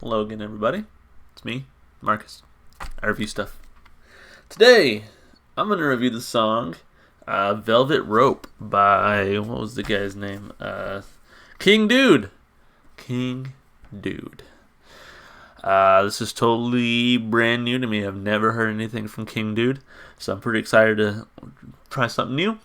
Hello again, everybody. It's me, Marcus. I review stuff. Today, I'm going to review the song Velvet Rope by, what was the guy's name? King Dude. King Dude. This is totally brand new to me. I've never heard anything from King Dude, so I'm pretty excited to try something new.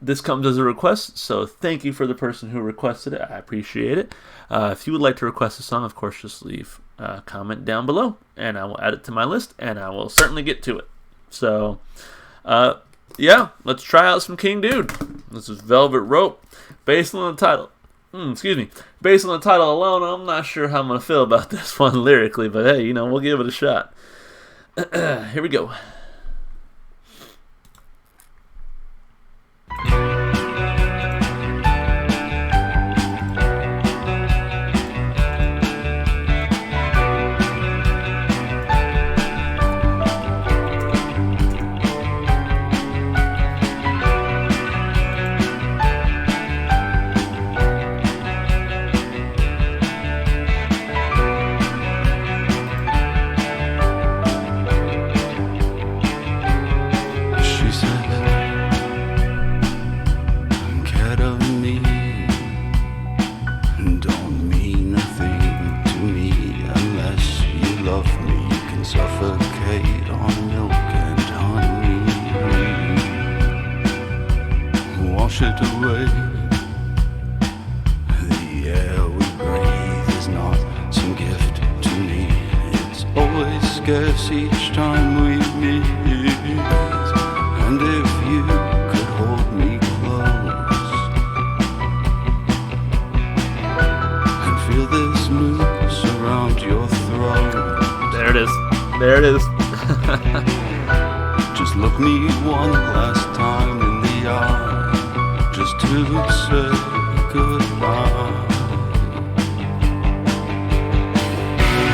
This comes as a request, so thank you for the person who requested it. I appreciate it. If you would like to request a song, of course, just leave a comment down below, and I will add it to my list, and I will certainly get to it. So, yeah, let's try out some King Dude. This is Velvet Rope, based on the title. Based on the title alone, I'm not sure how I'm going to feel about this one lyrically, but hey, we'll give it a shot. Here we go. Suffocate on milk and honey. Wash it away. The air we breathe is not some gift to me. It's always scarce each time we meet. And if you could hold me close and feel this noose around your throat. There it is. There it is. Just look me one last time in the eye, just to say goodbye.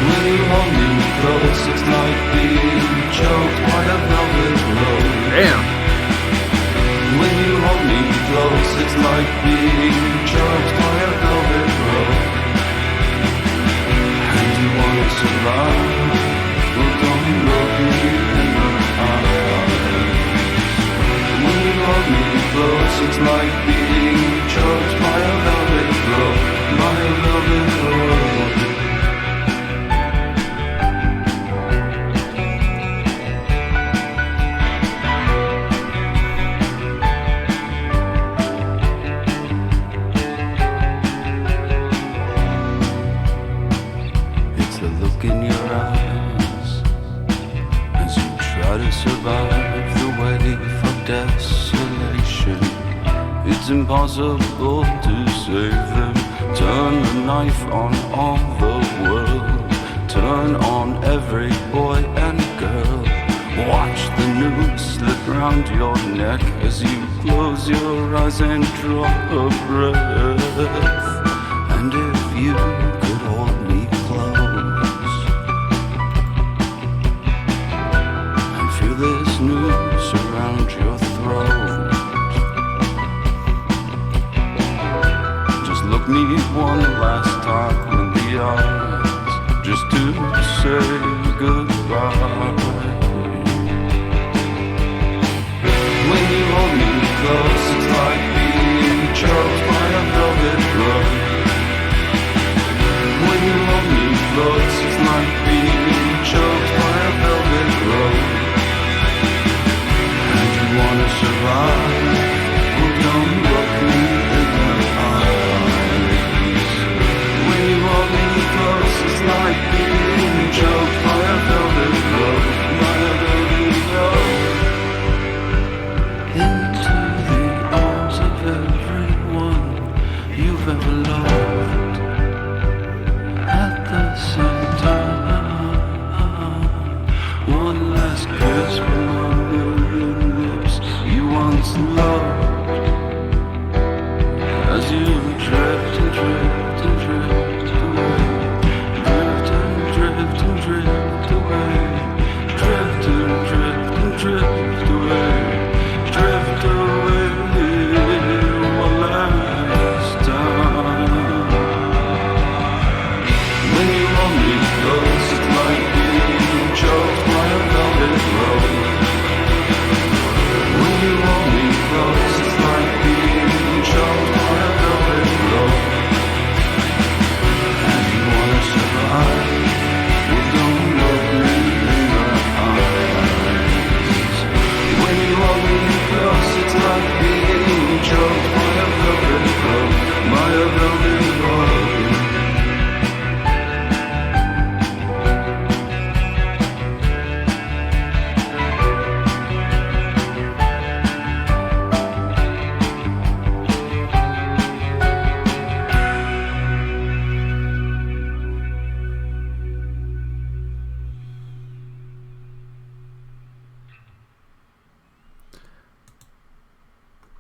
When you hold me close, it's like being choked by a velvet rope. Damn. When you hold me close, it's like being choked by a velvet rope. And you want to survive. Well, don't look me in the eyes. When you hold me close, it's like being choked by a velvet rope, by a velvet rope. It's the look in your eyes as you try to survive the wave of desolation. It's impossible to save them. Turn the knife on all the world. Turn on every boy and girl. Watch the noose slip round your neck as you close your eyes and draw a breath. And if you could hold me close and feel this noose around your throat, just look me one last time in the eyes, just to say goodbye. When you hold me close, it's like being choked by a velvet rope. When you hold me close, it's like being choked by a velvet rope. And you wanna survive, well, don't look me in the eyes. When you hold me close, it's like being choked by a velvet rope, by a velvet rope. Into the arms of everyone you've ever loved. At the center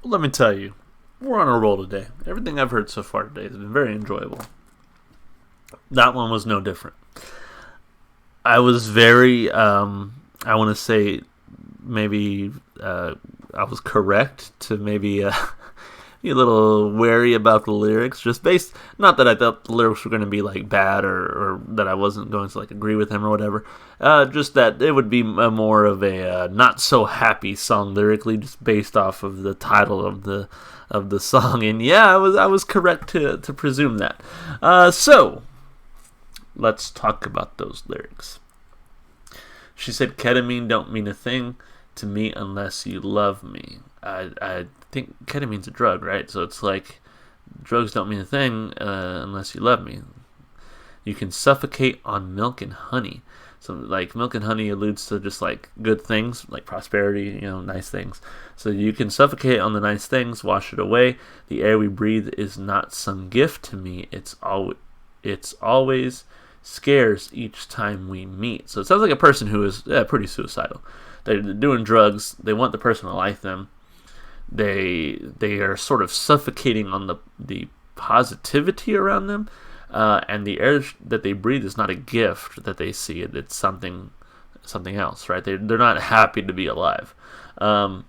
let me tell you, we're on a roll today. Everything I've heard so far today has been very enjoyable. That one was no different. I was very, I want to say, maybe I was correct to maybe be a little wary about the lyrics, just based, not that I thought the lyrics were going to be like bad or that I wasn't going to like agree with them or whatever, just that it would be more of a not so happy song lyrically, just based off of the title of the song. And yeah, I was correct to presume that. So let's talk about those lyrics. She said, ketamine don't mean a thing to me unless you love me. I think ketamine's a drug, right? So it's like, drugs don't mean a thing unless you love me. You can suffocate on milk and honey. So like milk and honey alludes to just like good things, like prosperity, nice things. So you can suffocate on the nice things, wash it away. The air we breathe is not some gift to me. It's always scarce each time we meet. So it sounds like a person who is pretty suicidal. They're doing drugs. They want the person to like them. They are sort of suffocating on the positivity around them, and the air that they breathe is not a gift that they see. It's something else, right? They're not happy to be alive. And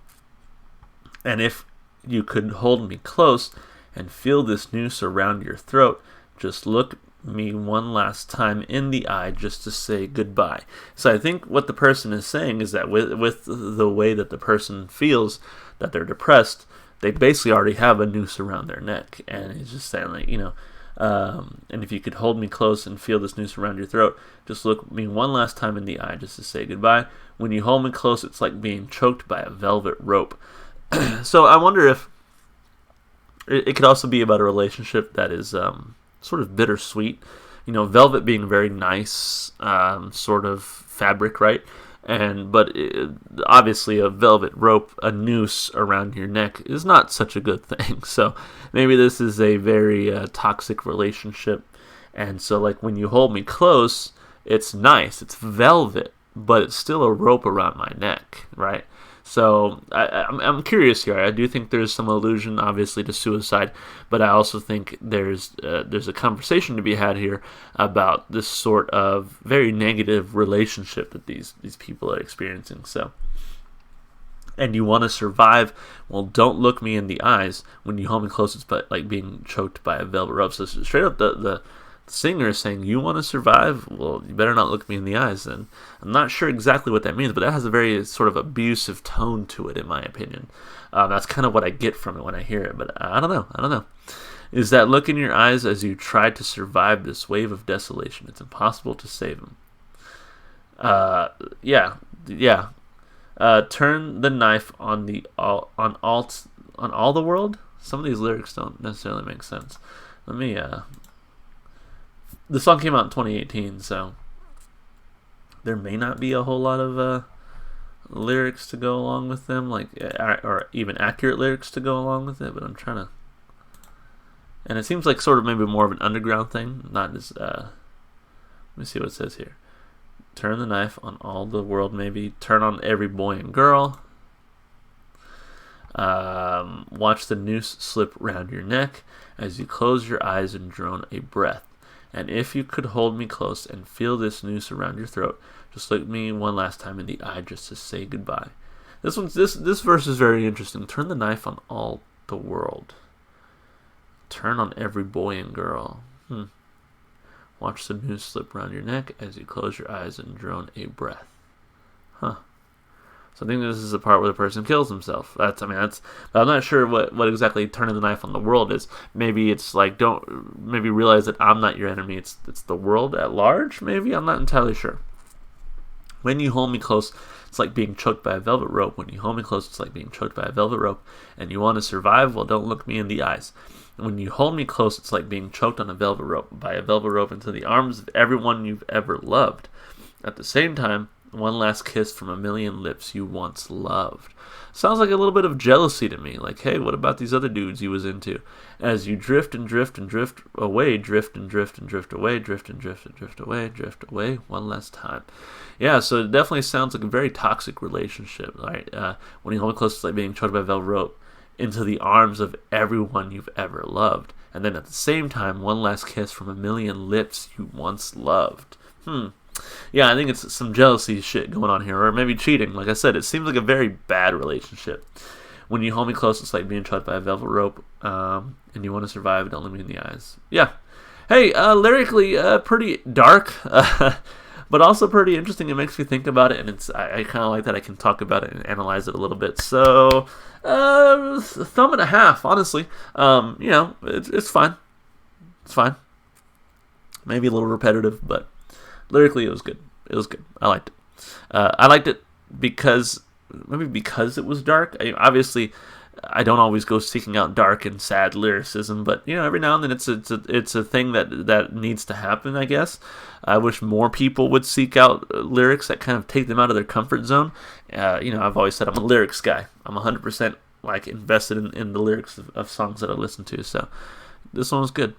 if you could hold me close and feel this noose around your throat, just look me one last time in the eye just to say goodbye. So I think what the person is saying is that with the way that the person feels that they're depressed, they basically already have a noose around their neck, and he's just saying like, and if you could hold me close and feel this noose around your throat, just look me one last time in the eye just to say goodbye. When you hold me close, it's like being choked by a velvet rope. So I wonder if it could also be about a relationship that is sort of bittersweet. Velvet being very nice sort of fabric, right? But obviously a velvet rope, a noose around your neck is not such a good thing. So maybe this is a very toxic relationship. And so like when you hold me close, it's nice, it's velvet, but it's still a rope around my neck, right? So I'm curious here. I do think there's some allusion, obviously, to suicide, but I also think there's a conversation to be had here about this sort of very negative relationship that these people are experiencing. So, and you want to survive? Well, don't look me in the eyes. When you hold me close, it's like being choked by a velvet rope. So straight up, the singer is saying, you want to survive? Well, you better not look me in the eyes then. I'm not sure exactly what that means, but that has a very sort of abusive tone to it, in my opinion. That's kind of what I get from it when I hear it, but I don't know. Is that look in your eyes as you try to survive this wave of desolation. It's impossible to save them. Yeah. Turn the knife on all the world? Some of these lyrics don't necessarily make sense. Let me... The song came out in 2018, so there may not be a whole lot of lyrics to go along with them, like or even accurate lyrics to go along with it. But I'm trying to, and it seems like sort of maybe more of an underground thing, not as. Let me see what it says here. Turn the knife on all the world, maybe turn on every boy and girl. Watch the noose slip round your neck as you close your eyes and drone a breath. And if you could hold me close and feel this noose around your throat, just look me one last time in the eye just to say goodbye. This verse is very interesting. Turn the knife on all the world. Turn on every boy and girl. Watch the noose slip around your neck as you close your eyes and drone a breath. So I think this is the part where the person kills himself. But I'm not sure what exactly turning the knife on the world is. Maybe it's like, maybe realize that I'm not your enemy. It's the world at large, maybe? I'm not entirely sure. When you hold me close, it's like being choked by a velvet rope. When you hold me close, it's like being choked by a velvet rope. And you want to survive? Well, don't look me in the eyes. When you hold me close, it's like being choked on a velvet rope, by a velvet rope into the arms of everyone you've ever loved. At the same time, one last kiss from a million lips you once loved. Sounds like a little bit of jealousy to me. Like, hey, what about these other dudes he was into? As you drift and drift and drift away, drift and drift and drift away, drift and drift and drift away, drift away one last time. Yeah, so it definitely sounds like a very toxic relationship, right? When you hold me close, it's like being choked by a velvet rope. into the arms of everyone you've ever loved. And then at the same time, one last kiss from a million lips you once loved. Yeah, I think it's some jealousy shit going on here, or maybe cheating. Like I said, it seems like a very bad relationship. When you hold me close, it's like being trapped by a velvet rope, and you want to survive, don't look me in the eyes. Yeah. Hey, lyrically, pretty dark, but also pretty interesting. It makes me think about it, and I kind of like that I can talk about it and analyze it a little bit. So, thumb and a half, honestly. It's fine. It's fine. Maybe a little repetitive, but lyrically, it was good. It was good. I liked it. I liked it because it was dark. Obviously, I don't always go seeking out dark and sad lyricism, but every now and then it's a thing that needs to happen, I guess. I wish more people would seek out lyrics that kind of take them out of their comfort zone. I've always said I'm a lyrics guy. I'm 100% invested in the lyrics of songs that I listen to. So this one was good.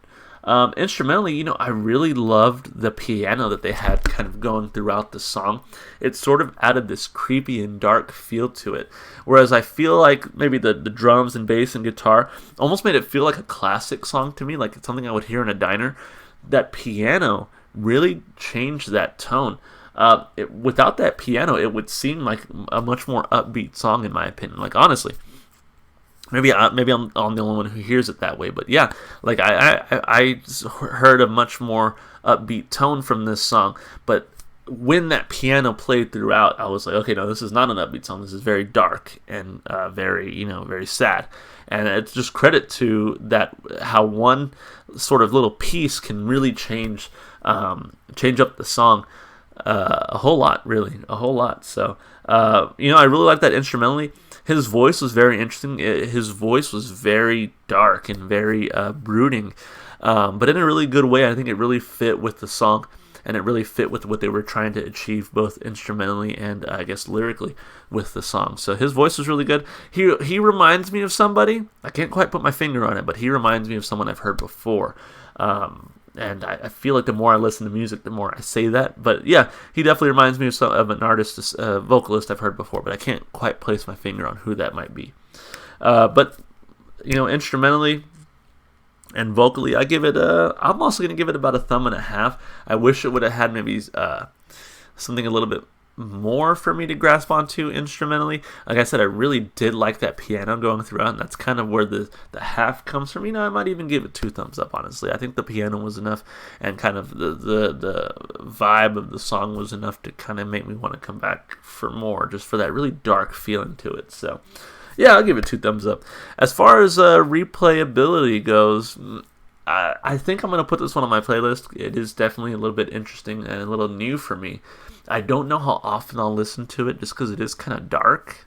Instrumentally, I really loved the piano that they had kind of going throughout the song. It sort of added this creepy and dark feel to it. Whereas I feel like maybe the drums and bass and guitar almost made it feel like a classic song to me, like it's something I would hear in a diner. That piano really changed that tone. Without that piano, it would seem like a much more upbeat song, in my opinion. Like, honestly. Maybe I'm the only one who hears it that way, but yeah, like I heard a much more upbeat tone from this song. But when that piano played throughout, I was like, okay, no, this is not an upbeat song. This is very dark and very sad. And it's just credit to that, how one sort of little piece can really change up the song a whole lot, really, a whole lot. So I really like that instrumentally. His voice was very interesting. His voice was very dark and very brooding, but in a really good way. I think it really fit with the song, and it really fit with what they were trying to achieve, both instrumentally and I guess lyrically, with the song. So his voice was really good. He reminds me of somebody. I can't quite put my finger on it, but he reminds me of someone I've heard before. And I feel like the more I listen to music, the more I say that. But yeah, he definitely reminds me of an artist, vocalist I've heard before, but I can't quite place my finger on who that might be. But instrumentally and vocally, I'm also going to give it about a thumb and a half. I wish it would have had maybe something a little bit more for me to grasp onto instrumentally. Like I said, I really did like that piano going throughout, and that's kind of where the half comes from. I might even give it 2 thumbs up, honestly. I think the piano was enough, and kind of the vibe of the song was enough to kind of make me want to come back for more, just for that really dark feeling to it. So yeah, I'll give it 2 thumbs up. As far as replayability goes, I think I'm going to put this one on my playlist. It is definitely a little bit interesting and a little new for me. I don't know how often I'll listen to it, just because it is kind of dark.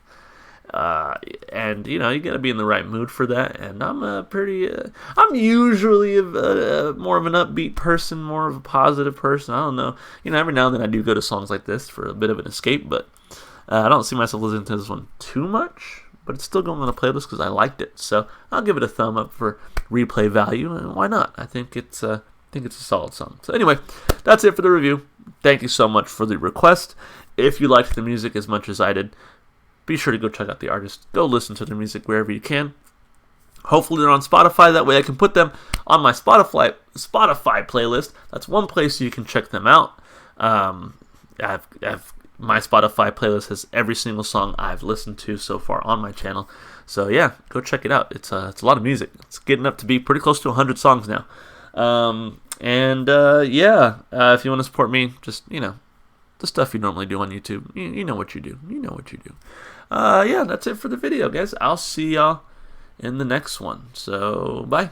And you got to be in the right mood for that. And I'm I'm usually more of an upbeat person, more of a positive person. I don't know. Every now and then I do go to songs like this for a bit of an escape, but I don't see myself listening to this one too much. But it's still going on the playlist because I liked it. So I'll give it a thumb up for replay value, and why not? I think it's a solid song. So anyway, that's it for the review. Thank you so much for the request. If you liked the music as much as I did, be sure to go check out the artist. Go listen to their music wherever you can. Hopefully they're on Spotify. That way I can put them on my Spotify playlist. That's one place you can check them out. My Spotify playlist has every single song I've listened to so far on my channel. So yeah, go check it out. It's a lot of music. It's getting up to be pretty close to 100 songs now. If you want to support me, just, the stuff you normally do on YouTube, you know what you do. That's it for the video, guys. I'll see y'all in the next one. So, bye.